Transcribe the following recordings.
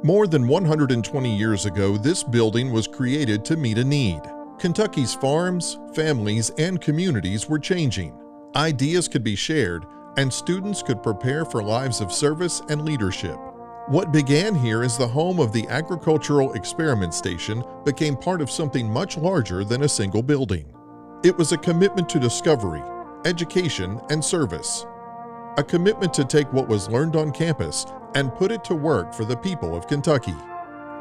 More than 120 years ago, this building was created to meet a need. Kentucky's farms, families, and communities were changing. Ideas could be shared, and students could prepare for lives of service and leadership. What began here as the home of the Agricultural Experiment Station became part of something much larger than a single building. It was a commitment to discovery, education, and service. A commitment to take what was learned on campus and put it to work for the people of Kentucky.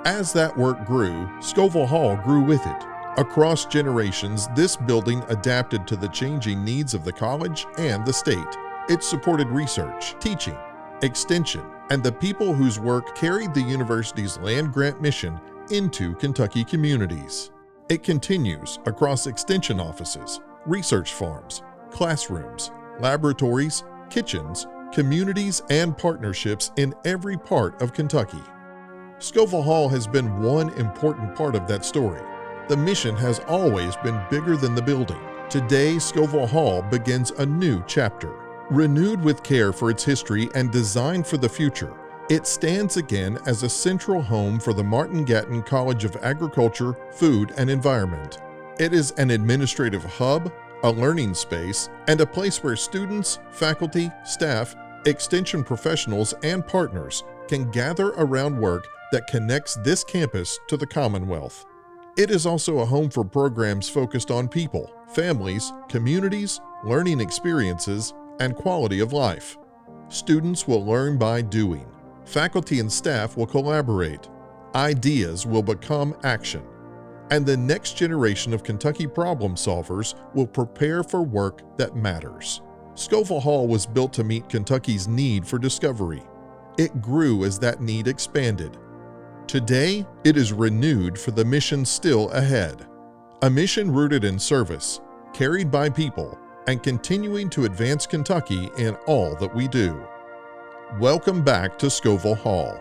As that work grew, Scovell Hall grew with it. Across generations, this building adapted to the changing needs of the college and the state. It supported research, teaching, extension, and the people whose work carried the university's land-grant mission into Kentucky communities. It continues across extension offices, research farms, classrooms, laboratories, kitchens, communities, and partnerships in every part of Kentucky. Scovell Hall has been one important part of that story. The mission has always been bigger than the building. Today, Scovell Hall begins a new chapter. Renewed with care for its history and designed for the future, it stands again as a central home for the Martin-Gatton College of Agriculture, Food, and Environment. It is an administrative hub, a learning space, and a place where students, faculty, staff, extension professionals, and partners can gather around work that connects this campus to the Commonwealth. It is also a home for programs focused on people, families, communities, learning experiences, and quality of life. Students will learn by doing. Faculty and staff will collaborate. Ideas will become action. And the next generation of Kentucky problem solvers will prepare for work that matters. Scovell Hall was built to meet Kentucky's need for discovery. It grew as that need expanded. Today, it is renewed for the mission still ahead. A mission rooted in service, carried by people, and continuing to advance Kentucky in all that we do. Welcome back to Scovell Hall.